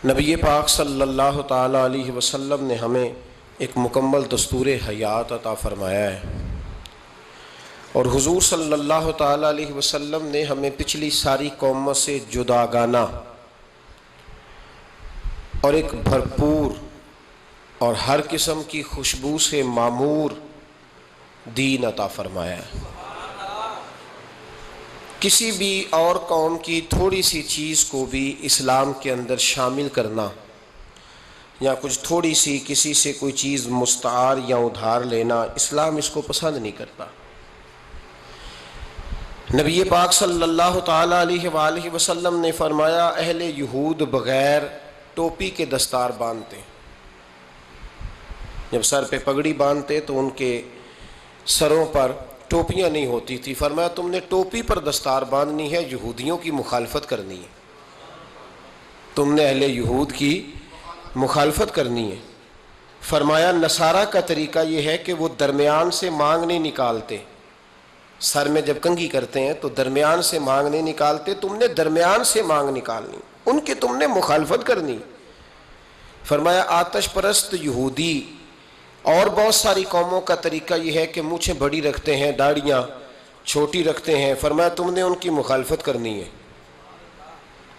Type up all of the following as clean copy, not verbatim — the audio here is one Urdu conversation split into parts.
نبی پاک صلی اللہ تعالیٰ علیہ وسلم نے ہمیں ایک مکمل دستور حیات عطا فرمایا ہے، اور حضور صلی اللہ تعالیٰ علیہ وسلم نے ہمیں پچھلی ساری قوموں سے جداگانہ اور ایک بھرپور اور ہر قسم کی خوشبو سے معمور دین عطا فرمایا ہے۔ کسی بھی اور قوم کی تھوڑی سی چیز کو بھی اسلام کے اندر شامل کرنا یا کچھ تھوڑی سی کسی سے کوئی چیز مستعار یا ادھار لینا، اسلام اس کو پسند نہیں کرتا۔ نبی پاک صلی اللہ تعالیٰ علیہ وآلہ وسلم نے فرمایا، اہل یہود بغیر ٹوپی کے دستار باندھتے، جب سر پہ پگڑی باندھتے تو ان کے سروں پر ٹوپیاں نہیں ہوتی تھی۔ فرمایا تم نے ٹوپی پر دستار باندھنی ہے، یہودیوں کی مخالفت کرنی ہے، تم نے اہل یہود کی مخالفت کرنی ہے۔ فرمایا نصارہ کا طریقہ یہ ہے کہ وہ درمیان سے مانگ نہیں نکالتے، سر میں جب کنگھی کرتے ہیں تو درمیان سے مانگ نہیں نکالتے، تم نے درمیان سے مانگ نکالنی، ان کی تم نے مخالفت کرنی۔ فرمایا آتش پرست یہودی اور بہت ساری قوموں کا طریقہ یہ ہے کہ مونچھیں بڑی رکھتے ہیں، داڑھیاں چھوٹی رکھتے ہیں۔ فرمایا تم نے ان کی مخالفت کرنی ہے،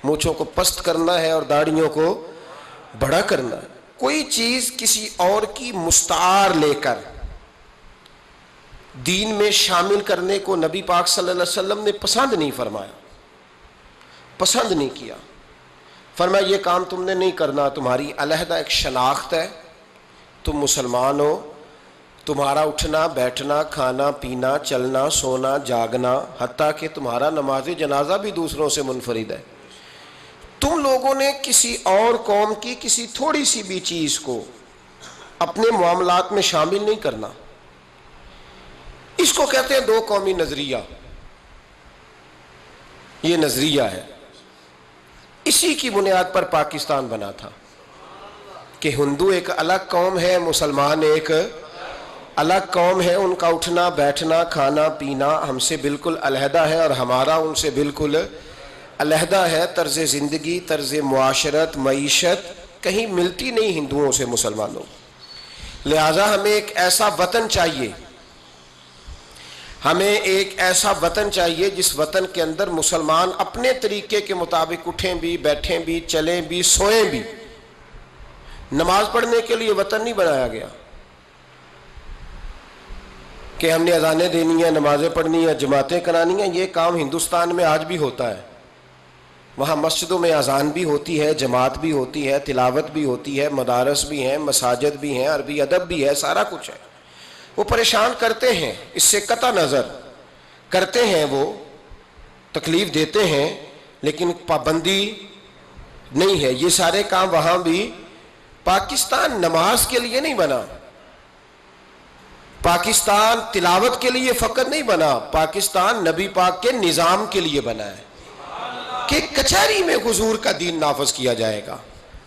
مونچھوں کو پست کرنا ہے اور داڑھیوں کو بڑا کرنا ہے۔ کوئی چیز کسی اور کی مستعار لے کر دین میں شامل کرنے کو نبی پاک صلی اللہ علیہ وسلم نے پسند نہیں فرمایا، پسند نہیں کیا۔ فرمایا یہ کام تم نے نہیں کرنا، تمہاری علیحدہ ایک شناخت ہے، تم مسلمان ہو، تمہارا اٹھنا بیٹھنا کھانا پینا چلنا سونا جاگنا، حتیٰ کہ تمہارا نماز جنازہ بھی دوسروں سے منفرد ہے۔ تم لوگوں نے کسی اور قوم کی کسی تھوڑی سی بھی چیز کو اپنے معاملات میں شامل نہیں کرنا۔ اس کو کہتے ہیں دو قومی نظریہ، یہ نظریہ ہے، اسی کی بنیاد پر پاکستان بنا تھا کہ ہندو ایک الگ قوم ہے، مسلمان ایک الگ قوم ہے، ان کا اٹھنا بیٹھنا کھانا پینا ہم سے بالکل علیحدہ ہے اور ہمارا ان سے بالکل علیحدہ ہے۔ طرز زندگی، طرز معاشرت، معیشت کہیں ملتی نہیں ہندوؤں سے مسلمانوں، لہٰذا ہمیں ایک ایسا وطن چاہیے، ہمیں ایک ایسا وطن چاہیے جس وطن کے اندر مسلمان اپنے طریقے کے مطابق اٹھیں بھی بیٹھیں بھی چلیں بھی سوئیں بھی۔ نماز پڑھنے کے لیے وطن نہیں بنایا گیا کہ ہم نے اذانیں دینی ہیں، نمازیں پڑھنی ہیں، جماعتیں کرانی ہیں۔ یہ کام ہندوستان میں آج بھی ہوتا ہے، وہاں مسجدوں میں اذان بھی ہوتی ہے، جماعت بھی ہوتی ہے، تلاوت بھی ہوتی ہے، مدارس بھی ہیں، مساجد بھی ہیں، عربی ادب بھی ہے، سارا کچھ ہے۔ وہ پریشان کرتے ہیں، اس سے قطع نظر کرتے ہیں، وہ تکلیف دیتے ہیں، لیکن پابندی نہیں ہے۔ یہ سارے کام وہاں بھی۔ پاکستان نماز کے لیے نہیں بنا، پاکستان تلاوت کے لیے فقط نہیں بنا، پاکستان نبی پاک کے نظام کے لیے بنا ہے کہ کچہری میں حضور کا دین نافذ کیا جائے گا،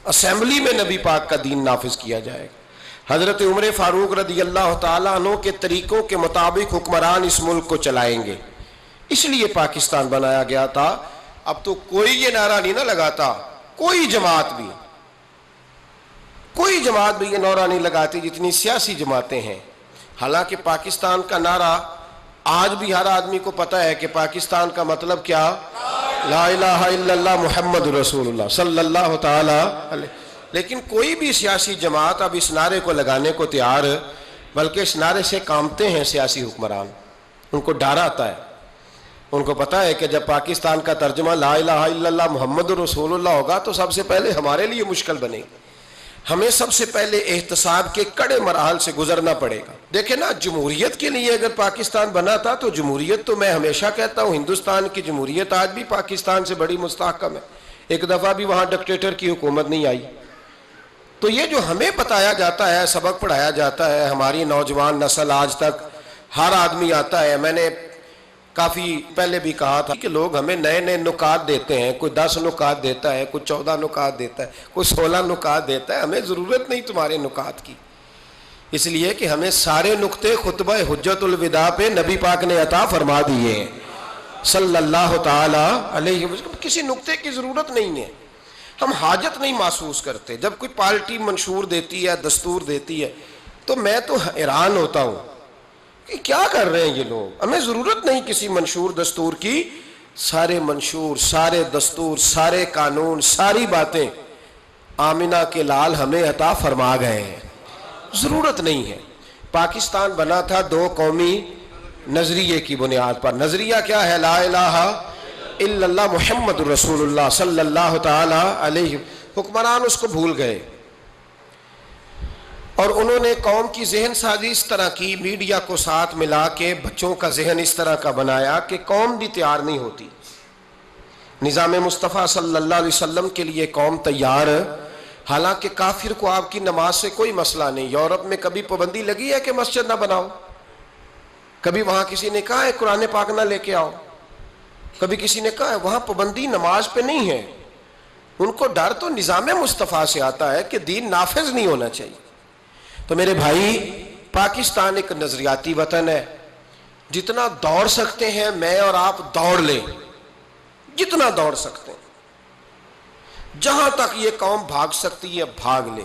اسمبلی میں نبی پاک کا دین نافذ کیا جائے گا۔ حضرت عمر فاروق رضی اللہ تعالیٰ عنہ کے طریقوں کے مطابق حکمران اس ملک کو چلائیں گے، اس لیے پاکستان بنایا گیا تھا۔ اب تو کوئی یہ نعرہ نہیں نہ لگاتا، کوئی جماعت بھی یہ نعرہ نہیں لگاتی جتنی سیاسی جماعتیں ہیں۔ حالانکہ پاکستان کا نعرہ آج بھی ہر آدمی کو پتہ ہے کہ پاکستان کا مطلب کیا، لا الہ الا اللہ محمد رسول اللہ صلی اللہ تعالی علیہ۔ لیکن کوئی بھی سیاسی جماعت اب اس نعرے کو لگانے کو تیار، بلکہ اس نعرے سے کامتے ہیں سیاسی حکمران، ان کو ڈر آتا ہے، ان کو پتہ ہے کہ جب پاکستان کا ترجمہ لا الہ الا اللہ محمد رسول اللہ ہوگا تو سب سے پہلے ہمارے لیے مشکل بنے گی، ہمیں سب سے پہلے احتساب کے کڑے مراحل سے گزرنا پڑے گا۔ دیکھیں نا، جمہوریت کے لیے اگر پاکستان بنا تھا تو جمہوریت تو میں ہمیشہ کہتا ہوں ہندوستان کی جمہوریت آج بھی پاکستان سے بڑی مستحکم ہے، ایک دفعہ بھی وہاں ڈکٹیٹر کی حکومت نہیں آئی۔ تو یہ جو ہمیں بتایا جاتا ہے، سبق پڑھایا جاتا ہے، ہماری نوجوان نسل آج تک ہر آدمی آتا ہے، میں نے کافی پہلے بھی کہا تھا کہ لوگ ہمیں نئے نئے نکات دیتے ہیں، کوئی 10 نکات دیتا ہے، کوئی 14 نکات دیتا ہے، کوئی 16 نکات دیتا ہے۔ ہمیں ضرورت نہیں تمہارے نکات کی، اس لیے کہ ہمیں سارے نکتے خطبہ حجت الوداع پہ نبی پاک نے عطا فرما دیے ہیں صلی اللہ تعالی علیہ وسلم، کسی نکتے کی ضرورت نہیں ہے۔ ہم حاجت نہیں محسوس کرتے. جب کوئی پارٹی منشور دیتی ہے، دستور دیتی ہے، تو میں تو حیران ہوتا ہوں کہ کیا کر رہے ہیں یہ لوگ. ہمیں ضرورت نہیں کسی منشور دستور کی. سارے منشور، سارے دستور، سارے قانون، ساری باتیں آمنہ کے لال ہمیں عطا فرما گئے ہیں. ضرورت نہیں ہے. پاکستان بنا تھا دو قومی نظریے کی بنیاد پر. نظریہ کیا ہے؟ لا الہ الا اللہ محمد رسول اللہ صلی اللہ تعالی علیہ. حکمران اس کو بھول گئے اور انہوں نے قوم کی ذہن سازی اس طرح کی، میڈیا کو ساتھ ملا کے بچوں کا ذہن اس طرح کا بنایا کہ قوم بھی تیار نہیں ہوتی. نظام مصطفیٰ صلی اللہ علیہ وسلم کے لیے قوم تیار، حالانکہ کافر کو آپ کی نماز سے کوئی مسئلہ نہیں. یورپ میں کبھی پابندی لگی ہے کہ مسجد نہ بناؤ؟ کبھی وہاں کسی نے کہا ہے قرآن پاک نہ لے کے آؤ؟ کبھی کسی نے کہا ہے؟ وہاں پابندی نماز پہ نہیں ہے. ان کو ڈر تو نظام مصطفیٰ سے آتا ہے کہ دین نافذ نہیں ہونا چاہیے. تو میرے بھائی، پاکستان ایک نظریاتی وطن ہے. جتنا دوڑ سکتے ہیں میں اور آپ دوڑ لیں، جتنا دوڑ سکتے ہیں. جہاں تک یہ قوم بھاگ سکتی ہے بھاگ لے.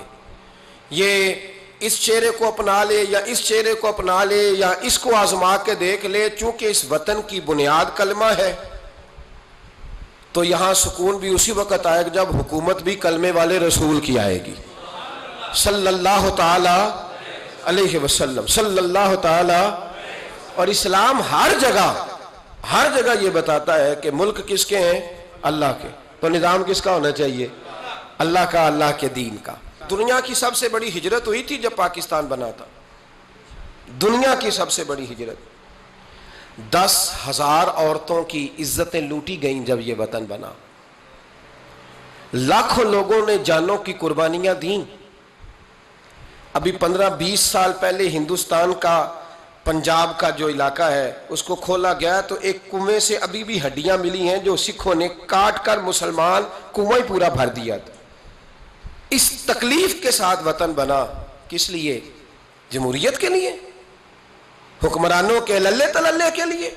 یہ اس چہرے کو اپنا لے یا اس چہرے کو اپنا لے یا اس کو آزما کے دیکھ لے. چونکہ اس وطن کی بنیاد کلمہ ہے تو یہاں سکون بھی اسی وقت آئے گا جب حکومت بھی کلمے والے رسول کی آئے گی صلی اللہ تعالی علیہ وسلم، صلی اللہ تعالی. اور اسلام ہر جگہ یہ بتاتا ہے کہ ملک کس کے ہیں؟ اللہ کے. تو نظام کس کا ہونا چاہیے؟ اللہ کا، اللہ کے دین کا. دنیا کی سب سے بڑی ہجرت ہوئی تھی جب پاکستان بنا تھا. دنیا کی سب سے بڑی ہجرت. 10,000 عورتوں کی عزتیں لوٹی گئیں جب یہ وطن بنا. لاکھوں لوگوں نے جانوں کی قربانیاں دیں. ابھی 15-20 سال پہلے ہندوستان کا پنجاب کا جو علاقہ ہے اس کو کھولا گیا تو ایک کنویں سے ابھی بھی ہڈیاں ملی ہیں جو سکھوں نے کاٹ کر مسلمان کنواں ہی پورا بھر دیا تھا. اس تکلیف کے ساتھ وطن بنا. کس لیے؟ جمہوریت کے لیے، حکمرانوں کے للے تللے کے لیے،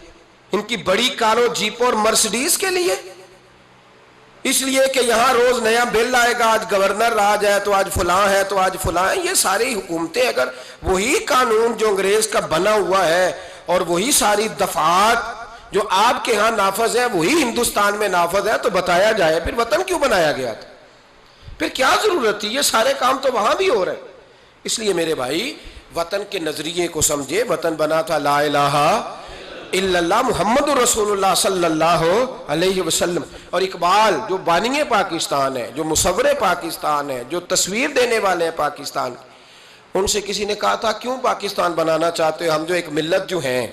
ان کی بڑی کاروں جیپوں اور مرسڈیز کے لیے. اس لیے کہ یہاں روز نیا بل آئے گا، آج گورنر راج ہے تو آج فلاں ہے تو آج فلاں ہے. یہ ساری حکومتیں اگر وہی قانون جو انگریز کا بنا ہوا ہے اور وہی ساری دفعات جو آپ کے ہاں نافذ ہے وہی ہندوستان میں نافذ ہے تو بتایا جائے پھر وطن کیوں بنایا گیا تھا؟ پھر کیا ضرورت تھی؟ یہ سارے کام تو وہاں بھی ہو رہے ہیں. اس لیے میرے بھائی، وطن کے نظریے کو سمجھے. وطن بنا تھا لا الہ الا اللہ محمد رسول اللہ صلی اللہ علیہ وسلم. اور اقبال جو بانی پاکستان ہے، جو مصور پاکستان ہے، جو تصویر دینے والے ہیں پاکستان، ان سے کسی نے کہا تھا کیوں پاکستان بنانا چاہتے ہو؟ ہم جو ایک ملت جو ہیں،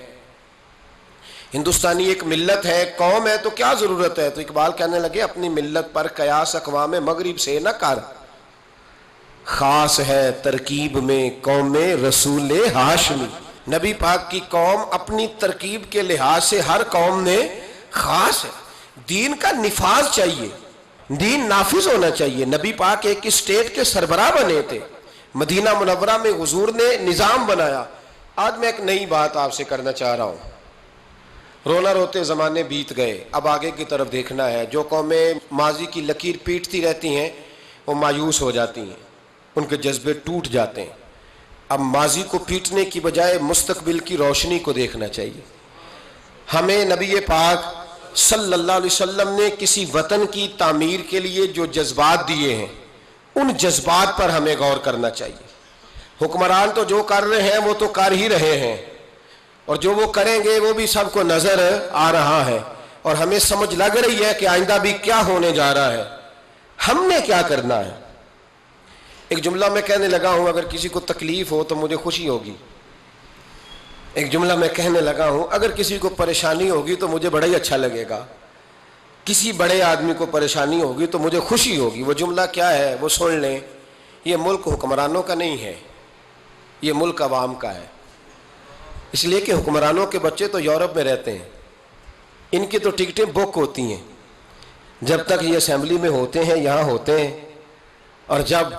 ہندوستانی ایک ملت ہے، قوم ہے، تو کیا ضرورت ہے؟ تو اقبال کہنے لگے اپنی ملت پر قیاس اقوام مغرب سے نہ کر، خاص ہے ترکیب میں قوم رسول ہاشمی. نبی پاک کی قوم اپنی ترکیب کے لحاظ سے ہر قوم نے خاص ہے. دین کا نفاذ چاہیے، دین نافذ ہونا چاہیے. نبی پاک ایک اسٹیٹ کے سربراہ بنے تھے. مدینہ منورہ میں حضور نے نظام بنایا. آج میں ایک نئی بات آپ سے کرنا چاہ رہا ہوں. رونا روتے زمانے بیت گئے، اب آگے کی طرف دیکھنا ہے. جو قومیں ماضی کی لکیر پیٹتی رہتی ہیں وہ مایوس ہو جاتی ہیں، ان کے جذبے ٹوٹ جاتے ہیں. اب ماضی کو پیٹنے کی بجائے مستقبل کی روشنی کو دیکھنا چاہیے. ہمیں نبی پاک صلی اللہ علیہ وسلم نے کسی وطن کی تعمیر کے لیے جو جذبات دیے ہیں ان جذبات پر ہمیں غور کرنا چاہیے. حکمران تو جو کر رہے ہیں وہ تو کر ہی رہے ہیں، اور جو وہ کریں گے وہ بھی سب کو نظر آ رہا ہے، اور ہمیں سمجھ لگ رہی ہے کہ آئندہ بھی کیا ہونے جا رہا ہے. ہم نے کیا کرنا ہے؟ ایک جملہ میں کہنے لگا ہوں، اگر کسی کو تکلیف ہو تو مجھے خوشی ہوگی. ایک جملہ میں کہنے لگا ہوں، اگر کسی کو پریشانی ہوگی تو مجھے بڑا ہی اچھا لگے گا. کسی بڑے آدمی کو پریشانی ہوگی تو مجھے خوشی ہوگی. وہ جملہ کیا ہے وہ سن لیں. یہ ملک حکمرانوں کا نہیں ہے، یہ ملک عوام کا ہے. اس لیے کہ حکمرانوں کے بچے تو یورپ میں رہتے ہیں، ان کی تو ٹکٹیں بک ہوتی ہیں. جب تک یہ اسمبلی میں ہوتے ہیں یہاں ہوتے ہیں، اور جب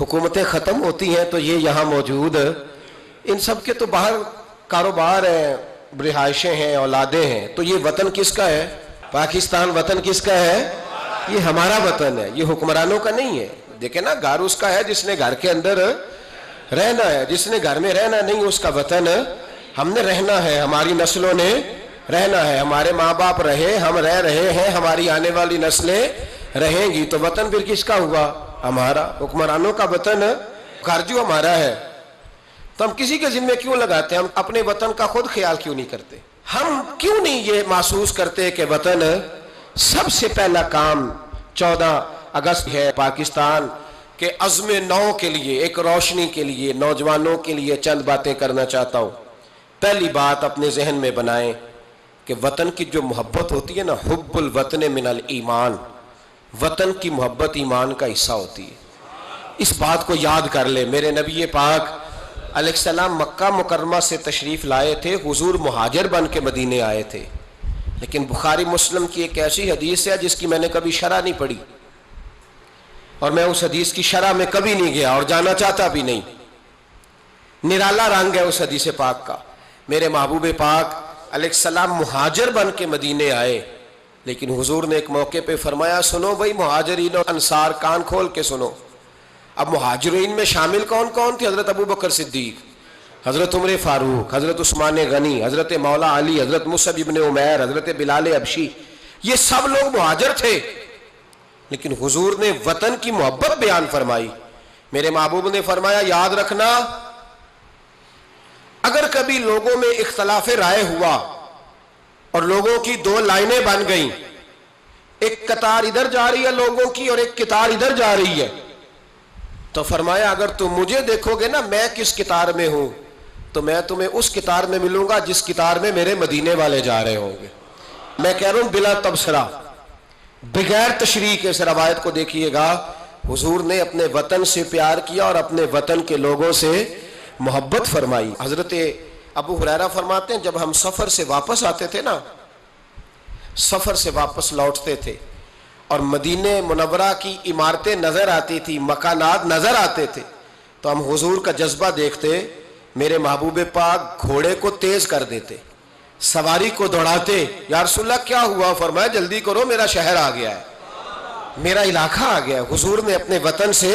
حکومتیں ختم ہوتی ہیں تو یہ یہاں موجود. ان سب کے تو باہر کاروبار ہیں، رہائشیں ہیں، اولادیں ہیں. تو یہ وطن کس کا ہے؟ پاکستان وطن کس کا ہے؟ یہ ہمارا وطن ہے، یہ حکمرانوں کا نہیں ہے۔ دیکھیں نا، گھر اس کا ہے جس نے گھر کے اندر رہنا ہے، جس نے گھر میں رہنا نہیں اس کا وطن ہم نے رہنا ہے، ہماری نسلوں نے رہنا ہے، ہمارے ماں باپ رہے، ہم رہ رہے ہیں، ہماری آنے والی نسلیں رہیں گی، تو وطن پھر کس کا ہوا؟ ہمارا۔ حکمرانوں کا وطن گھر جو ہمارا ہے، تو ہم کسی کے ذمہ کیوں لگاتے ہیں؟ ہم اپنے وطن کا خود خیال کیوں نہیں کرتے؟ ہم کیوں نہیں یہ محسوس کرتے کہ وطن سب سے پہلا کام 14 اگست ہے پاکستان کے عزم نو کے لیے، ایک روشنی کے لیے، نوجوانوں کے لیے چند باتیں کرنا چاہتا ہوں۔ پہلی بات اپنے ذہن میں بنائیں کہ وطن کی جو محبت ہوتی ہے نا، حب الوطن من الایمان، وطن کی محبت ایمان کا حصہ ہوتی ہے۔ اس بات کو یاد کر لے۔ میرے نبی پاک علیہ السلام مکہ مکرمہ سے تشریف لائے تھے، حضور مہاجر بن کے مدینے آئے تھے، لیکن بخاری مسلم کی ایک ایسی حدیث ہے جس کی میں نے کبھی شرح نہیں پڑھی، اور میں اس حدیث کی شرح میں کبھی نہیں گیا اور جانا چاہتا بھی نہیں۔ نرالا رنگ ہے اس حدیث پاک کا۔ میرے محبوب پاک علیہ السلام مہاجر بن کے مدینے آئے، لیکن حضور نے ایک موقع پہ فرمایا، سنو بھائی مہاجرین اور انصار، کان کھول کے سنو۔ اب مہاجرین میں شامل کون کون تھے؟ حضرت ابو بکر صدیق، حضرت عمر فاروق، حضرت عثمان غنی، حضرت مولا علی، حضرت مصعب ابن عمیر، حضرت بلال حبشی، یہ سب لوگ مہاجر تھے، لیکن حضور نے وطن کی محبت بیان فرمائی۔ میرے محبوب نے فرمایا، یاد رکھنا اگر کبھی لوگوں میں اختلاف رائے ہوا اور لوگوں کی دو لائنیں بن گئیں، ایک قطار ادھر جا رہی ہے لوگوں کی اور ایک قطار ادھر جا رہی ہے، تو فرمایا اگر تم مجھے دیکھو گے نا میں کس قطار میں ہوں، تو میں تمہیں اس قطار میں ملوں گا جس قطار میں میرے مدینے والے جا رہے ہوں گے۔ میں کہہ رہا ہوں بلا تبصرہ، بغیر تشریح کے اس روایت کو دیکھیے گا، حضور نے اپنے وطن سے پیار کیا اور اپنے وطن کے لوگوں سے محبت فرمائی۔ حضرت ابو ہریرہ فرماتے ہیں جب ہم سفر سے واپس آتے تھے نا، سفر سے واپس لوٹتے تھے اور مدینہ منورہ کی عمارتیں نظر آتی تھی، مکانات نظر آتے تھے، تو ہم حضور کا جذبہ دیکھتے، میرے محبوب پاک گھوڑے کو تیز کر دیتے، سواری کو دوڑاتے، یا رسول اللہ کیا ہوا؟ فرمایا جلدی کرو میرا شہر آ گیا ہے، میرا علاقہ آ گیا ہے۔ حضور نے اپنے وطن سے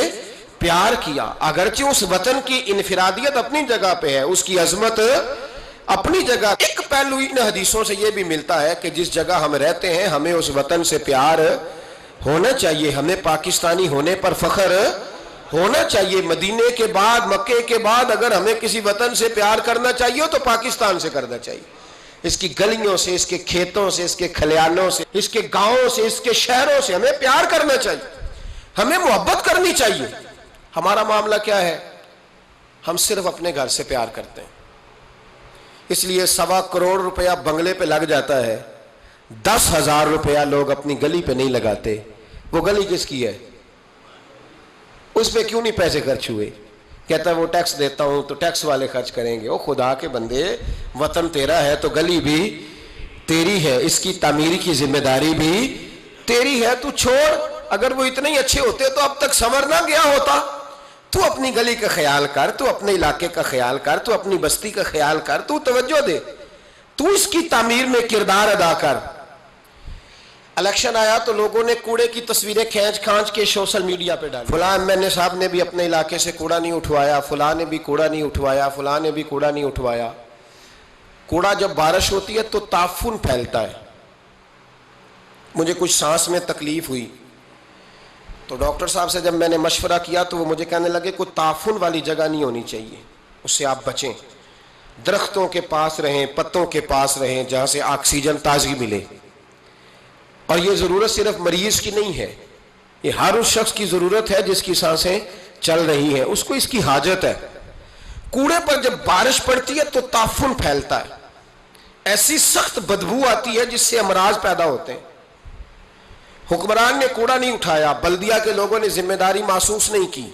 پیار کیا، اگرچہ اس وطن کی انفرادیت اپنی جگہ پہ ہے، اس کی عظمت اپنی جگہ۔ ایک پہلو ان حدیثوں سے یہ بھی ملتا ہے کہ جس جگہ ہم رہتے ہیں ہمیں اس وطن سے پیار ہونا چاہیے، ہمیں پاکستانی ہونے پر فخر ہونا چاہیے۔ مدینے کے بعد، مکے کے بعد اگر ہمیں کسی وطن سے پیار کرنا چاہیے تو پاکستان سے کرنا چاہیے، اس کی گلیوں سے، اس کے کھیتوں سے، اس کے کھلیانوں سے، اس کے گاؤں سے، اس کے شہروں سے ہمیں پیار کرنا چاہیے، ہمیں محبت کرنی چاہیے۔ ہمارا معاملہ کیا ہے؟ ہم صرف اپنے گھر سے پیار کرتے ہیں، اس لیے 1.25 کروڑ روپیہ بنگلے پہ لگ جاتا ہے، 10,000 روپیہ لوگ اپنی گلی پہ نہیں لگاتے۔ وہ گلی کس کی ہے؟ اس پہ کیوں نہیں پیسے خرچ ہوئے؟ کہتا ہے وہ ٹیکس دیتا ہوں تو ٹیکس والے خرچ کریں گے۔ او خدا کے بندے، وطن تیرا ہے تو گلی بھی تیری ہے، اس کی تعمیر کی ذمہ داری بھی تیری ہے، تو چھوڑ۔ اگر وہ اتنے ہی اچھے ہوتے تو اب تک سنور نہ گیا ہوتا۔ تو اپنی گلی کا خیال کر، تو اپنے علاقے کا خیال کر، تو اپنی بستی کا خیال کر، تو توجہ دے، تو اس کی تعمیر میں کردار ادا کر۔ الیکشن آیا تو لوگوں نے کوڑے کی تصویریں کھینچ کھانچ کے سوشل میڈیا پہ ڈالی، فلاں ایم صاحب نے بھی اپنے علاقے سے کوڑا نہیں اٹھوایا، فلاں نے بھی کوڑا نہیں اٹھوایا، فلاں نے بھی کوڑا نہیں اٹھوایا۔ کوڑا جب بارش ہوتی ہے تو تعفن پھیلتا ہے۔ مجھے کچھ سانس میں تکلیف ہوئی تو ڈاکٹر صاحب سے جب میں نے مشورہ کیا تو وہ مجھے کہنے لگے کوئی تعفن والی جگہ نہیں ہونی چاہیے، اس سے آپ بچیں، درختوں کے پاس رہیں، پتوں کے پاس رہیں جہاں سے آکسیجن تازگی ملے۔ اور یہ ضرورت صرف مریض کی نہیں ہے، یہ ہر اس شخص کی ضرورت ہے جس کی سانسیں چل رہی ہیں، اس کو اس کی حاجت ہے۔ کوڑے پر جب بارش پڑتی ہے تو تعفن پھیلتا ہے، ایسی سخت بدبو آتی ہے جس سے امراض پیدا ہوتے ہیں۔ حکمران نے کوڑا نہیں اٹھایا، بلدیہ کے لوگوں نے ذمہ داری محسوس نہیں کی،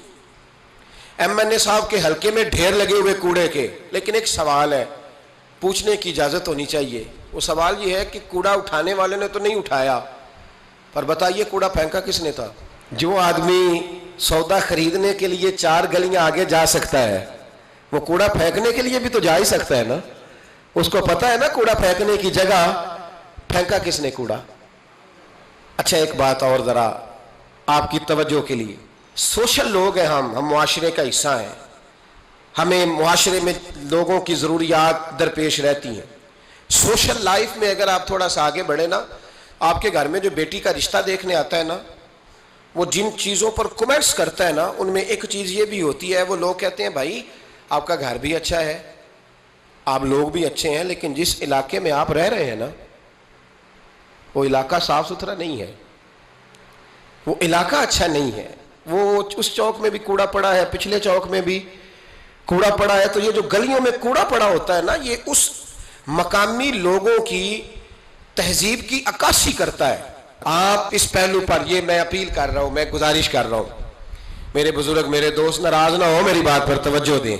ایم این اے صاحب کے حلقے میں ڈھیر لگے ہوئے کوڑے کے۔ لیکن ایک سوال ہے، پوچھنے کی اجازت ہونی چاہیے، وہ سوال یہ ہے کہ کوڑا اٹھانے والے نے تو نہیں اٹھایا، پر بتائیے کوڑا پھینکا کس نے تھا؟ جو آدمی سودا خریدنے کے لیے 4 گلیاں آگے جا سکتا ہے وہ کوڑا پھینکنے کے لیے بھی تو جا ہی سکتا ہے نا، اس کو پتا ہے نا کوڑا پھینکنے کی جگہ، پھینکا کس نے کوڑا؟ اچھا ایک بات اور ذرا آپ کی توجہ کے لیے، سوشل لوگ ہیں ہم معاشرے کا حصہ ہیں، ہمیں معاشرے میں لوگوں کی ضروریات درپیش رہتی ہیں۔ سوشل لائف میں اگر آپ تھوڑا سا آگے بڑھیں نا، آپ کے گھر میں جو بیٹی کا رشتہ دیکھنے آتا ہے نا، وہ جن چیزوں پر کمنٹس کرتا ہے نا، ان میں ایک چیز یہ بھی ہوتی ہے، وہ لوگ کہتے ہیں بھائی آپ کا گھر بھی اچھا ہے، آپ لوگ بھی اچھے ہیں، لیکن جس علاقے میں آپ رہ رہے ہیں نا، وہ علاقہ صاف ستھرا نہیں ہے، وہ علاقہ اچھا نہیں ہے، وہ اس چوک میں بھی کوڑا پڑا ہے، پچھلے چوک میں بھی کوڑا پڑا ہے۔ تو یہ جو گلیوں میں کوڑا پڑا ہوتا ہے نا، یہ اس مقامی لوگوں کی تہذیب کی عکاسی کرتا ہے۔ آپ اس پہلو پر یہ میں اپیل کر رہا ہوں، میں گزارش کر رہا ہوں، میرے بزرگ میرے دوست ناراض نہ ہو، میری بات پر توجہ دیں۔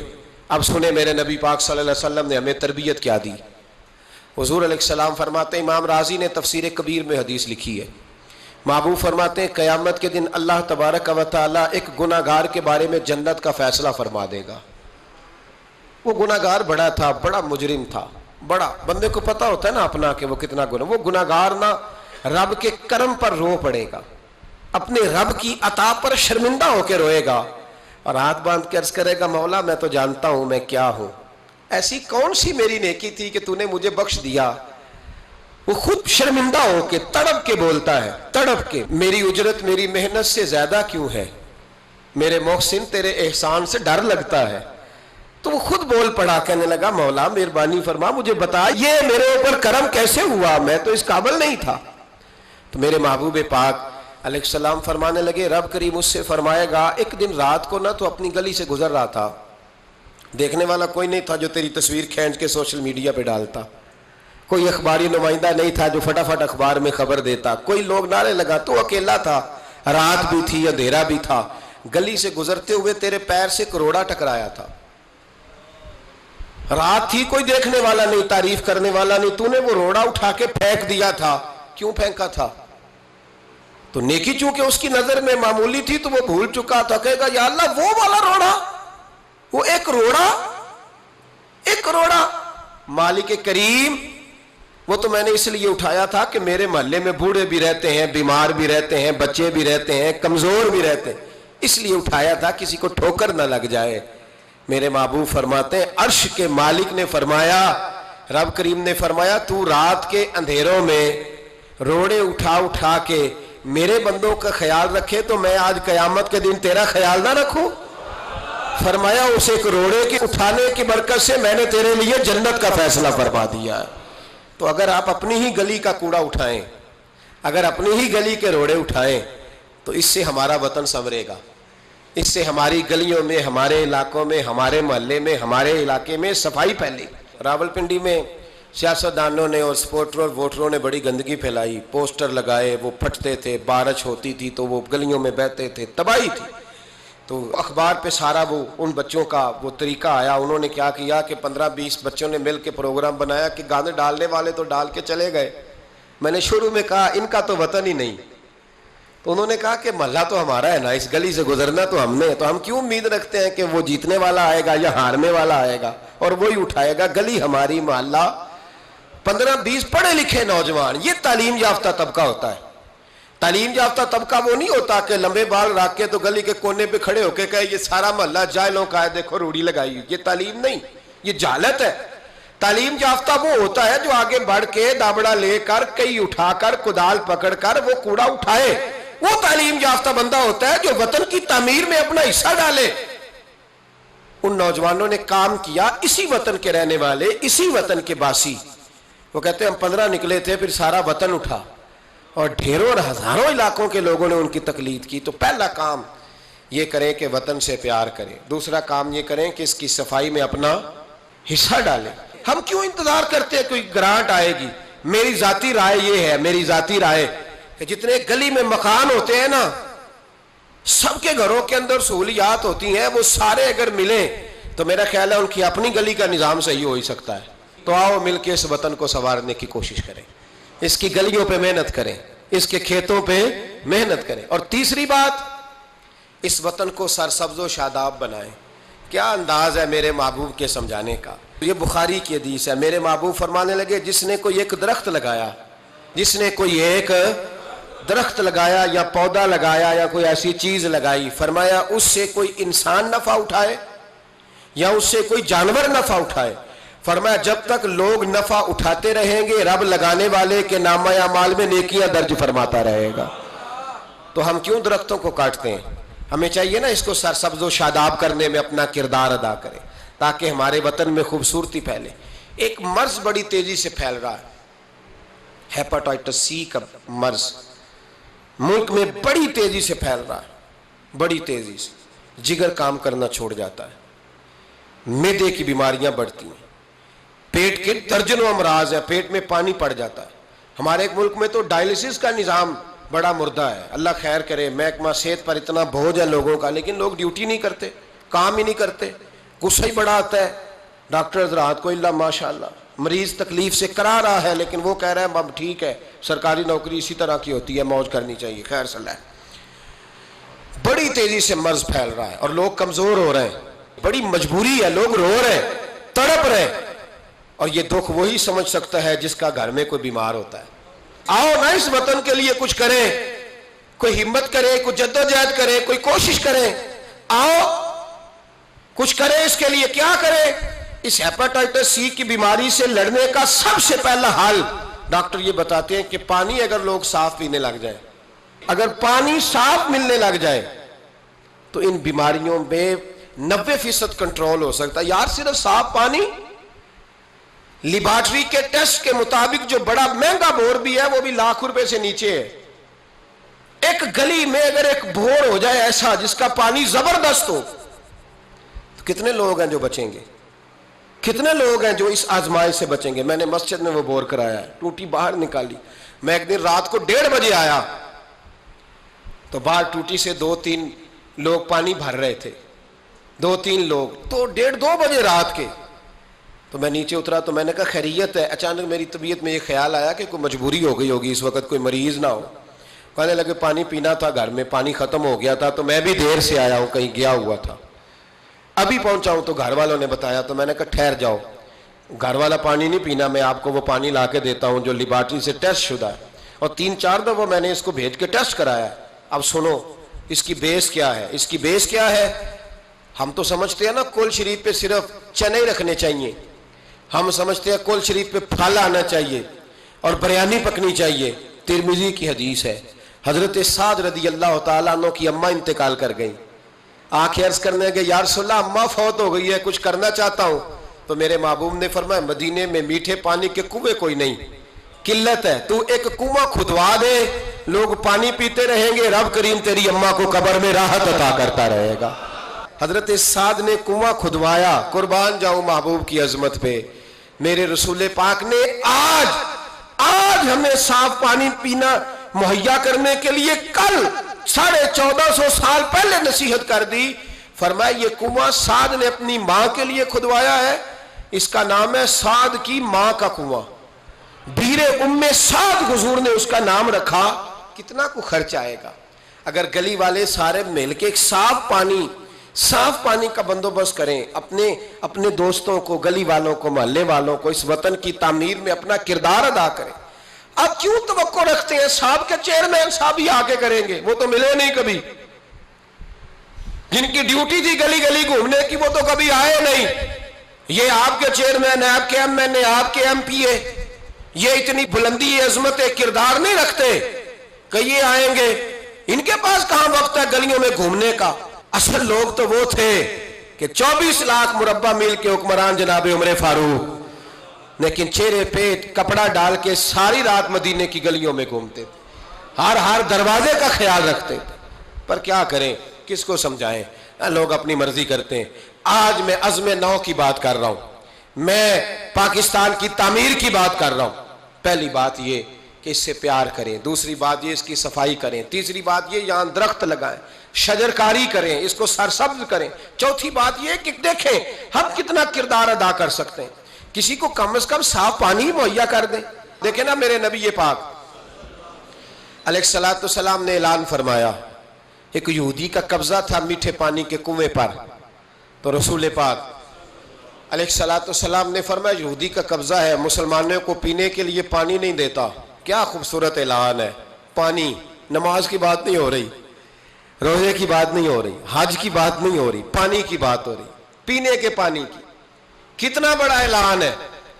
اب سنیں میرے نبی پاک صلی اللہ علیہ وسلم نے ہمیں تربیت کیا دی۔ حضور علیہ السلام فرماتے ہیں، امام رازی نے تفسیر کبیر میں حدیث لکھی ہے، محبوب فرماتے ہیں قیامت کے دن اللہ تبارک و تعالیٰ ایک گناہ گار کے بارے میں جنت کا فیصلہ فرما دے گا۔ وہ گناہ گار بڑا تھا، بڑا مجرم تھا، بڑا، بندے کو پتا ہوتا ہے نا اپنا کہ وہ کتنا گناہ، وہ گناہ گار نہ رب کے کرم پر رو پڑے گا، اپنے رب کی عطا پر شرمندہ ہو کے روئے گا، اور ہاتھ باندھ کے عرض کرے گا مولا میں تو جانتا ہوں میں کیا ہوں، ایسی کون سی میری نیکی تھی کہ تو نے مجھے بخش دیا۔ وہ خود شرمندہ ہو کے تڑپ کے بولتا ہے، تڑپ کے، میری اجرت میری محنت سے زیادہ کیوں ہے، میرے محسن تیرے احسان سے ڈر لگتا ہے۔ تو وہ خود بول پڑا، کہنے لگا مولا مہربانی فرما مجھے بتا یہ میرے اوپر کرم کیسے ہوا، میں تو اس قابل نہیں تھا۔ تو میرے محبوب پاک علیہ السلام فرمانے لگے، رب کریم اس سے فرمائے گا ایک دن رات کو نہ تو اپنی گلی سے گزر رہا تھا، دیکھنے والا کوئی نہیں تھا جو تیری تصویر کھینچ کے سوشل میڈیا پہ ڈالتا، کوئی اخباری نمائندہ نہیں تھا جو فٹافٹ اخبار میں خبر دیتا، کوئی لوگ نعرے لگا، تو اکیلا تھا، رات بھی تھی اندھیرا بھی تھا، گلی سے گزرتے ہوئے تیرے پیر سے کروڑا ٹکرایا تھا، رات تھی، کوئی دیکھنے والا نہیں، تعریف کرنے والا نہیں، تو نے وہ روڑا اٹھا کے پھینک دیا تھا، کیوں پھینکا تھا؟ تو نیکی چونکہ اس کی نظر میں معمولی تھی تو وہ بھول چکا تھا، کہے گا یا اللہ وہ والا روڑا، وہ ایک روڑا مالک کریم، وہ تو میں نے اس لیے اٹھایا تھا کہ میرے محلے میں بوڑھے بھی رہتے ہیں، بیمار بھی رہتے ہیں، بچے بھی رہتے ہیں، کمزور بھی رہتے ہیں، اس لیے اٹھایا تھا کسی کو ٹھوکر نہ لگ جائے۔ میرے محبوب فرماتے ہیں عرش کے مالک نے فرمایا، رب کریم نے فرمایا تو رات کے اندھیروں میں روڑے اٹھا اٹھا کے میرے بندوں کا خیال رکھے تو میں آج قیامت کے دن تیرا خیال نہ رکھوں؟ فرمایا اس ایک روڑے کے اٹھانے کی برکت سے میں نے تیرے لیے جنت کا فیصلہ فرما دیا ہے۔ تو اگر آپ اپنی ہی گلی کا کوڑا اٹھائیں، اگر اپنی ہی گلی کے روڑے اٹھائیں تو اس سے ہمارا وطن سنورے گا، اس سے ہماری گلیوں میں، ہمارے علاقوں میں، ہمارے محلے میں، ہمارے علاقے میں صفائی پھیلی۔ راولپنڈی میں سیاستدانوں نے اور سپورٹروں اور ووٹروں نے بڑی گندگی پھیلائی، پوسٹر لگائے، وہ پھٹتے تھے، بارش ہوتی تھی تو وہ گلیوں میں بہتے تھے، تباہی تھی۔ تو اخبار پہ سارا وہ ان بچوں کا وہ طریقہ آیا، انہوں نے کیا کیا کہ 15-20 بچوں نے مل کے پروگرام بنایا کہ گانے ڈالنے والے تو ڈال کے چلے گئے، میں نے شروع میں کہا ان کا تو وطن ہی نہیں، تو انہوں نے کہا کہ محلہ تو ہمارا ہے نا، اس گلی سے گزرنا تو ہم نے، تو ہم کیوں امید رکھتے ہیں کہ وہ جیتنے والا آئے گا یا ہارنے والا آئے گا اور وہی اٹھائے گا، گلی ہماری، محلہ۔ 15-20 پڑھے لکھے نوجوان، یہ تعلیم یافتہ طبقہ ہوتا ہے۔ تعلیم یافتہ طبقہ وہ نہیں ہوتا کہ لمبے بال رکھ کے تو گلی کے کونے پہ کھڑے ہو کے کہے یہ سارا محلہ جاہلوں کا ہے، دیکھو روڑی لگائی، یہ تعلیم نہیں، یہ جہالت ہے۔ تعلیم یافتہ وہ ہوتا ہے جو آگے بڑھ کے دابڑا لے کر، کئی اٹھا کر، کدال پکڑ کر وہ کوڑا اٹھائے، وہ تعلیم یافتہ بندہ ہوتا ہے جو وطن کی تعمیر میں اپنا حصہ ڈالے۔ ان نوجوانوں نے کام کیا، اسی وطن کے رہنے والے، اسی وطن کے باسی، وہ کہتے ہیں ہم 15 نکلے تھے، پھر سارا وطن اٹھا اور ڈھیروں اور ہزاروں علاقوں کے لوگوں نے ان کی تقلید کی۔ تو پہلا کام یہ کریں کہ وطن سے پیار کریں، دوسرا کام یہ کریں کہ اس کی صفائی میں اپنا حصہ ڈالیں۔ ہم کیوں انتظار کرتے ہیں کوئی گرانٹ آئے گی؟ میری ذاتی رائے یہ ہے، میری ذاتی رائے کہ جتنے گلی میں مکان ہوتے ہیں نا، سب کے گھروں کے اندر سہولیات ہوتی ہیں، وہ سارے اگر ملیں تو میرا خیال ہے ان کی اپنی گلی کا نظام صحیح ہو ہی سکتا ہے۔ تو آؤ مل کے اس وطن کو سنوارنے کی کوشش کریں، اس کی گلیوں پہ محنت کریں، اس کے کھیتوں پہ محنت کریں۔ اور تیسری بات، اس وطن کو سرسبز و شاداب بنائیں۔ کیا انداز ہے میرے محبوب کے سمجھانے کا، یہ بخاری کی حدیث ہے۔ میرے محبوب فرمانے لگے جس نے کوئی ایک درخت لگایا، جس نے کوئی ایک درخت لگایا یا پودا لگایا یا کوئی ایسی چیز لگائی، فرمایا اس سے کوئی انسان نفع اٹھائے یا اس سے کوئی جانور نفع اٹھائے، فرمایا جب تک لوگ نفع اٹھاتے رہیں گے رب لگانے والے کے نامہ اعمال میں نیکیاں درج فرماتا رہے گا۔ تو ہم کیوں درختوں کو کاٹتے ہیں؟ ہمیں چاہیے نا اس کو سرسبز و شاداب کرنے میں اپنا کردار ادا کریں تاکہ ہمارے وطن میں خوبصورتی پھیلے۔ ایک مرض بڑی تیزی سے پھیل رہا ہے، ہیپاٹائٹس سی کا مرض ملک میں بڑی تیزی سے پھیل رہا ہے، بڑی تیزی سے۔ جگر کام کرنا چھوڑ جاتا ہے، معدے کی بیماریاں بڑھتی ہیں، پیٹ کے درجنوں امراض ہیں، پیٹ میں پانی پڑ جاتا ہے۔ ہمارے ایک ملک میں تو ڈائلسس کا نظام بڑا مردہ ہے، اللہ خیر کرے۔ محکمہ صحت پر اتنا بوجھ ہے لوگوں کا، لیکن لوگ ڈیوٹی نہیں کرتے، کام ہی نہیں کرتے، غصہ ہی بڑا آتا ہے ڈاکٹر حضرات کو، اللہ ماشاءاللہ مریض تکلیف سے کرا رہا ہے لیکن وہ کہہ رہے ہیں اب ٹھیک ہے، سرکاری نوکری اسی طرح کی ہوتی ہے، موج کرنی چاہیے، خیر صلی اللہ ہے۔ بڑی تیزی سے مرض پھیل رہا ہے اور لوگ کمزور ہو رہے ہیں، بڑی مجبوری ہے، لوگ رو رہے ہیں، تڑپ رہے ہیں، اور یہ دکھ وہی سمجھ سکتا ہے جس کا گھر میں کوئی بیمار ہوتا ہے۔ آؤ نا اس وطن کے لیے کچھ کریں، کوئی ہمت کرے، کوئی جدوجہد کرے، کوئی کوشش کرے، آؤ کچھ کرے اس کے لیے۔ کیا کرے؟ اس ہیپاٹائٹس سی کی بیماری سے لڑنے کا سب سے پہلا حل ڈاکٹر یہ بتاتے ہیں کہ پانی اگر لوگ صاف پینے لگ جائیں، اگر پانی صاف ملنے لگ جائے تو ان بیماریوں میں 90% کنٹرول ہو سکتا ہے۔ یار صرف صاف پانی، لیبارٹری کے ٹیسٹ کے مطابق جو بڑا مہنگا بور بھی ہے وہ بھی ₹1,00,000 سے نیچے ہے۔ ایک گلی میں اگر ایک بور ہو جائے ایسا جس کا پانی زبردست ہو تو کتنے لوگ ہیں جو بچیں گے؟ کتنے لوگ ہیں جو اس آزمائش سے بچیں گے؟ میں نے مسجد میں وہ بور کرایا ہے، ٹوٹی باہر نکالی، میں ایک دن رات کو 1:30 بجے آیا تو باہر ٹوٹی سے 2-3 لوگ پانی بھر رہے تھے، 2-3 لوگ، تو 1:30-2 بجے رات کے، تو میں نیچے اترا تو میں نے کہا خیریت ہے؟ اچانک میری طبیعت میں یہ خیال آیا کہ کوئی مجبوری ہو گئی ہوگی اس وقت، کوئی مریض نہ ہو۔ کہنے لگے پانی پینا تھا، گھر میں پانی ختم ہو گیا تھا تو میں بھی دیر سے آیا ہوں، کہیں گیا ہوا تھا، ابھی پہنچا ہوں۔ تو گھر والوں نے بتایا تو میں نے کہا ٹھہر جاؤ، گھر والا پانی نہیں پینا، میں آپ کو وہ پانی لا کے دیتا ہوں جو لیبارٹری سے ٹیسٹ شدہ ہے، اور 3-4 دفعہ میں نے اس کو بھیج کے ٹیسٹ کرایا۔ اب سنو اس کی بیس کیا ہے، اس کی بیس کیا ہے؟ ہم تو سمجھتے ہیں نا کل شریف پہ صرف چنے رکھنے چاہیے، ہم سمجھتے ہیں کل شریف پہ پھل آنا چاہیے اور بریانی پکنی چاہیے۔ ترمذی کی حدیث ہے، حضرت سعد رضی اللہ تعالیٰ عنہ کی اماں انتقال کر گئی، آنکھیں عرض کرنے کے یا رسول اللہ اماں فوت ہو گئی ہے، کچھ کرنا چاہتا ہوں۔ تو میرے محبوب نے فرمایا مدینے میں میٹھے پانی کے کنویں کوئی نہیں، قلت ہے، تو ایک کنواں کھدوا دے، لوگ پانی پیتے رہیں گے، رب کریم تیری اماں کو قبر میں راحت عطا کرتا رہے گا۔ حضرت سعد نے کنواں کھدوایا، قربان جاؤں محبوب کی عظمت پہ۔ میرے رسول پاک نے آج ہمیں صاف پانی پینا مہیا کرنے کے لیے کل 1450 سال پہلے نصیحت کر دی، فرمایا یہ کنواں سعد نے اپنی ماں کے لیے کھدوایا ہے، اس کا نام ہے سعد کی ماں کا کنواں، بیر ام سعد حضور نے اس کا نام رکھا۔ کتنا کو خرچ آئے گا اگر گلی والے سارے مل کے ایک صاف پانی کا بندوبست کریں، اپنے دوستوں کو، گلی والوں کو، محلے والوں کو اس وطن کی تعمیر میں اپنا کردار ادا کریں۔ اب کیوں توقع رکھتے ہیں صاحب کے چیئرمین صاحب ہی آ کے کریں گے؟ وہ تو ملے نہیں کبھی، جن کی ڈیوٹی تھی گلی گلی گھومنے کی وہ تو کبھی آئے نہیں۔ یہ آپ کے چیئرمین، آپ کے ایم این اے، آپ کے ایم پی اے، یہ اتنی بلندی عظمت کردار نہیں رکھتے کہ یہ آئیں گے، ان کے پاس کہاں وقت ہے گلیوں میں گھومنے کا؟ اصل لوگ تو وہ تھے کہ 24 لاکھ مربع میل کے حکمران جناب عمر فاروق، لیکن چہرے پہ کپڑا ڈال کے ساری رات مدینے کی گلیوں میں گھومتے تھے، ہر دروازے کا خیال رکھتے تھے، پر کیا کریں، کس کو سمجھائیں؟ لوگ اپنی مرضی کرتے ہیں۔ آج میں عزم نو کی بات کر رہا ہوں، میں پاکستان کی تعمیر کی بات کر رہا ہوں۔ پہلی بات یہ کہ اس سے پیار کریں، دوسری بات یہ اس کی صفائی کریں، تیسری بات یہ یہاں درخت لگائیں، شجرکاری کریں، اس کو سرسبز کریں، چوتھی بات یہ کہ دیکھیں ہم کتنا کردار ادا کر سکتے ہیں، کسی کو کم از کم صاف پانی مہیا کر دیں۔ دیکھیں نا میرے نبی پاک علیہ الصلوۃ والسلام نے اعلان فرمایا، ایک یہودی کا قبضہ تھا میٹھے پانی کے کنویں پر، تو رسول پاک علیہ الصلوۃ والسلام نے فرمایا یہودی کا قبضہ ہے، مسلمانوں کو پینے کے لیے پانی نہیں دیتا۔ کیا خوبصورت اعلان ہے، پانی نماز کی بات نہیں ہو رہی، روزے کی بات نہیں ہو رہی، حج کی بات نہیں ہو رہی، پانی کی بات ہو رہی، پینے کے پانی کی۔ کتنا بڑا اعلان ہے،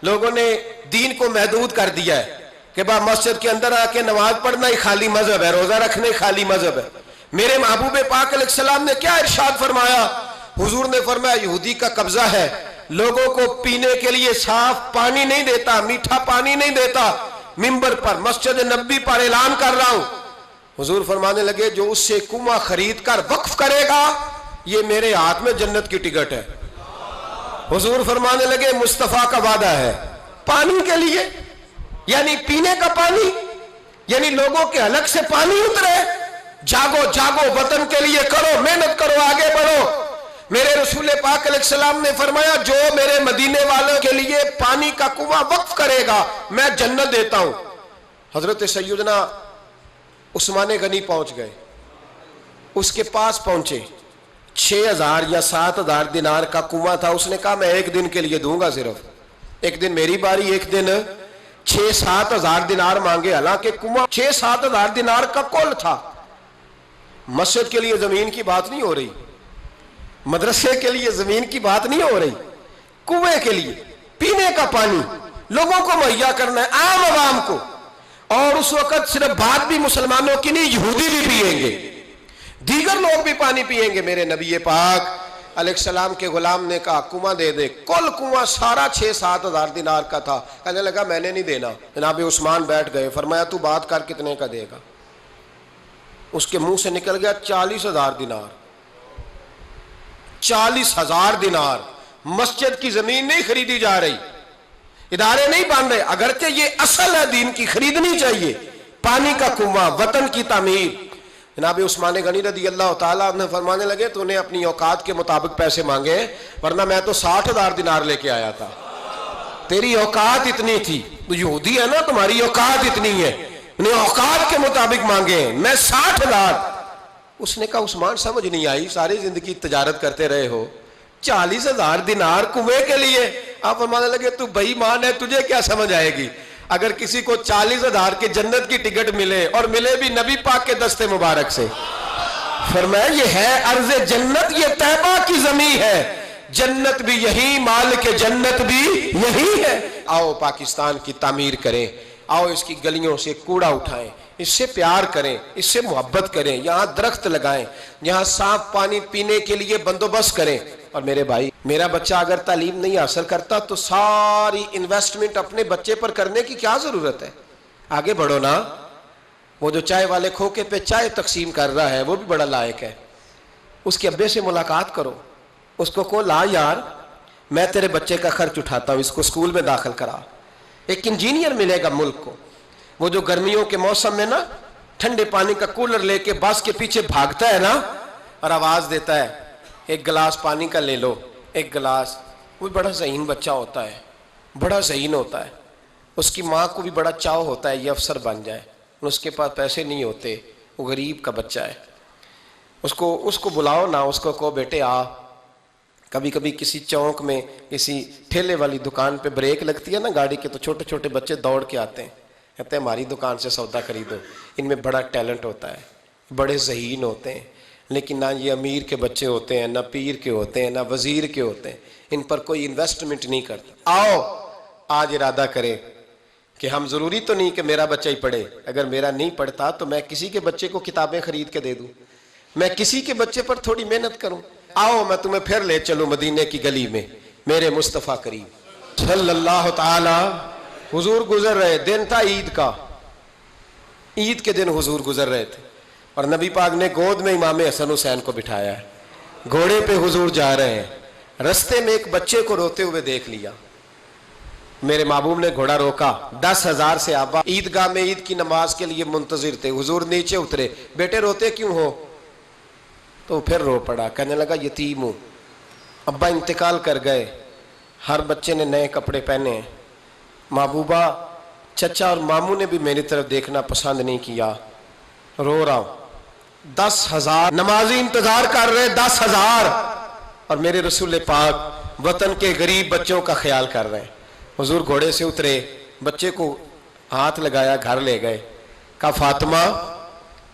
لوگوں نے دین کو محدود کر دیا ہے کہ مسجد کے اندر آ کے نماز پڑھنا ہی خالی مذہب ہے، روزہ رکھنا ہی خالی مذہب ہے۔ میرے محبوب پاک علیہ السلام نے کیا ارشاد فرمایا؟ حضور نے فرمایا یہودی کا قبضہ ہے، لوگوں کو پینے کے لیے صاف پانی نہیں دیتا، میٹھا پانی نہیں دیتا۔ منبر پر مسجد نبی پر اعلان کر رہا ہوں، حضور فرمانے لگے جو اس سے کنواں خرید کر وقف کرے گا یہ میرے ہاتھ میں جنت کی ٹکٹ ہے۔ حضور فرمانے لگے مصطفیٰ کا وعدہ ہے پانی کے لیے، یعنی پینے کا پانی، یعنی لوگوں کے حلق سے پانی اترے۔ جاگو جاگو، وطن کے لیے کرو، محنت کرو، آگے بڑھو۔ میرے رسول پاک علیہ السلام نے فرمایا جو میرے مدینے والوں کے لیے پانی کا کنواں وقف کرے گا میں جنت دیتا ہوں۔ حضرت سیدنا عثمان غنی پہنچ گئے، اس کے پاس پہنچے، 6,000 یا 7,000 دینار کا کنواں تھا۔ اس نے کہا میں ایک دن کے لیے دوں گا، صرف ایک دن میری باری، ایک دن 6-7 ہزار دینار مانگے، حالانکہ کنواں 6-7 ہزار دینار کا کل تھا۔ مسجد کے لیے زمین کی بات نہیں ہو رہی، مدرسے کے لیے زمین کی بات نہیں ہو رہی، کنویں کے لیے پینے کا پانی لوگوں کو مہیا کرنا ہے، عام عوام کو۔ اور اس وقت صرف بات بھی مسلمانوں کی نہیں، یہودی بھی پیئیں گے، دیگر لوگ بھی پانی پیئیں گے۔ میرے نبی پاک علیہ السلام کے غلام نے کہا کنواں دے دے۔ کل کنواں سارا 6-7 ہزار دینار کا تھا۔ کہنے لگا میں نے نہیں دینا۔ جناب عثمان بیٹھ گئے، فرمایا تو بات کر کتنے کا دے گا؟ اس کے منہ سے نکل گیا 40,000 دینار۔ 40,000 دینار۔ مسجد کی زمین نہیں خریدی جا رہی، ادارے نہیں بن رہے، اگرچہ یہ اصل ہے دین کی، خریدنی چاہیے۔ پانی کا کنواں، وطن کی تعمیر۔ جناب عثمان غنی رضی اللہ تعالیٰ عنہ فرمانے لگے تو نے اپنی اوقات کے مطابق پیسے مانگے، ورنہ میں تو 60,000 دینار لے کے آیا تھا، تیری اوقات اتنی تھی، تو یہودی ہے نا، تمہاری اوقات اتنی ہے، انہیں اوقات کے مطابق مانگے، میں 60,000۔ اس نے کہا عثمان سمجھ نہیں آئی، ساری زندگی تجارت کرتے رہے ہو، 40,000 دینار کنویں کے لیے؟ آپ فرمانے لگے تو بے ایمان ہے، تجھے کیا سمجھ آئے گی؟ اگر کسی کو 40,000 کے جنت کی ٹکٹ ملے، اور ملے بھی نبی پاک کے دستے مبارک سے، فرمایا یہ ہے ارض جنت، یہ طیبہ کی زمین ہے، جنت بھی یہی، مالک جنت بھی یہی ہے۔ آؤ پاکستان کی تعمیر کریں، آؤ اس کی گلیوں سے کوڑا اٹھائیں، اس سے پیار کریں، اس سے محبت کریں، یہاں درخت لگائیں، یہاں صاف پانی پینے کے لیے بندوبست کریں۔ اور میرے بھائی، میرا بچہ اگر تعلیم نہیں حاصل کرتا تو ساری انویسٹمنٹ اپنے بچے پر کرنے کی کیا ضرورت ہے؟ آگے بڑھو نا۔ وہ جو چائے والے کھوکے پہ چائے تقسیم کر رہا ہے وہ بھی بڑا لائق ہے، اس کے ابے سے ملاقات کرو، اس کو کہو لا یار میں تیرے بچے کا خرچ اٹھاتا ہوں، اس کو اسکول میں داخل کرا۔ ایک انجینئر ملے گا ملک کو، وہ جو گرمیوں کے موسم میں نا ٹھنڈے پانی کا کولر لے کے بس کے پیچھے بھاگتا ہے نا، اور آواز دیتا ہے ایک گلاس پانی کا لے لو، ایک گلاس۔ وہ بڑا ذہین بچہ ہوتا ہے، بڑا ذہین ہوتا ہے، اس کی ماں کو بھی بڑا چاؤ ہوتا ہے یہ افسر بن جائے، اس کے پاس پیسے نہیں ہوتے، وہ غریب کا بچہ ہے۔ اس کو بلاؤ نا، اس کو کہو بیٹے آ۔ کبھی کبھی کسی چوک میں کسی ٹھیلے والی دکان پہ بریک لگتی ہے نا گاڑی کے، تو چھوٹے چھوٹے بچے دوڑ کے آتے ہیں، کہتے ہیں ہماری دکان سے سودا خریدو۔ ان میں بڑا ٹیلنٹ ہوتا ہے، بڑے ذہین ہوتے ہیں، لیکن نہ یہ امیر کے بچے ہوتے ہیں، نہ پیر کے ہوتے ہیں، نہ وزیر کے ہوتے ہیں، ان پر کوئی انویسٹمنٹ نہیں کرتا۔ آؤ آج ارادہ کریں کہ ہم، ضروری تو نہیں کہ میرا بچہ ہی پڑھے، اگر میرا نہیں پڑھتا تو میں کسی کے بچے کو کتابیں خرید کے دے دوں، میں کسی کے بچے پر تھوڑی محنت کروں۔ آؤ میں تمہیں پھر لے چلوں مدینے کی گلی میں، میرے مصطفیٰ کریم صلی اللہ تعالی۔ حضور گزر رہے، دن تھا عید کا، عید کے دن حضور گزر رہے تھے، اور نبی پاک نے گود میں امام حسن حسین کو بٹھایا ہے، گھوڑے پہ حضور جا رہے ہیں، رستے میں ایک بچے کو روتے ہوئے دیکھ لیا، میرے محبوب نے گھوڑا روکا، 10,000 سے آبا عیدگاہ میں عید کی نماز کے لیے منتظر تھے، حضور نیچے اترے، بیٹے روتے کیوں ہو؟ تو پھر رو پڑا، کہنے لگا یتیم ہوں، ابا انتقال کر گئے، ہر بچے نے نئے کپڑے پہنے ہیں، محبوبہ چچا اور ماموں نے بھی میری طرف دیکھنا پسند نہیں کیا، رو رہا ہوں۔ 10,000 نمازی انتظار کر رہے، 10,000، اور میرے رسول پاک وطن کے غریب بچوں کا خیال کر رہے ہیں۔ حضور گھوڑے سے اترے، بچے کو ہاتھ لگایا، گھر لے گئے، کہا فاطمہ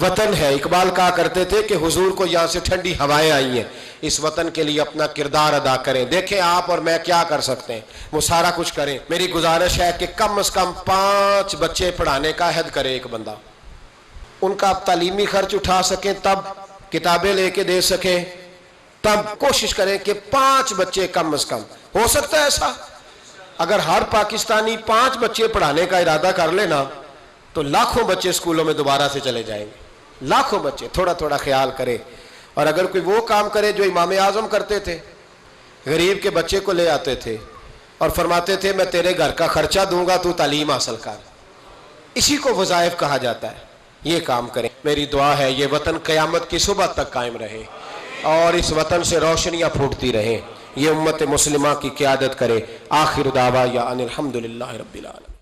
وطن ہے. اقبال کہا کرتے تھے کہ حضور کو یہاں سے ٹھنڈی ہوائیں آئی ہیں, اس وطن کے لیے اپنا کردار ادا کریں. دیکھیں آپ اور میں کیا کر سکتے ہیں, وہ سارا کچھ کریں. میری گزارش ہے کہ کم از کم 5 بچے پڑھانے کا عہد کرے ایک بندہ, ان کا آپ تعلیمی خرچ اٹھا سکیں, تب کتابیں لے کے دے سکیں, تب کوشش کریں کہ 5 بچے کم از کم. ہو سکتا ہے ایسا؟ اگر ہر پاکستانی 5 بچے پڑھانے کا ارادہ کر لینا تو لاکھوں بچے اسکولوں میں دوبارہ سے چلے جائیں گے. لاکھوں بچے. تھوڑا تھوڑا خیال کرے. اور اگر کوئی وہ کام کرے جو امام اعظم کرتے تھے, غریب کے بچے کو لے آتے تھے اور فرماتے تھے میں تیرے گھر کا خرچہ دوں گا, تو تعلیم حاصل کر. اسی کو وظائف کہا جاتا ہے. یہ کام کریں. میری دعا ہے یہ وطن قیامت کی صبح تک قائم رہے اور اس وطن سے روشنیاں پھوٹتی رہیں. یہ امت مسلمہ کی قیادت کرے. آخر دعوانا ان الحمدللہ رب العالمین.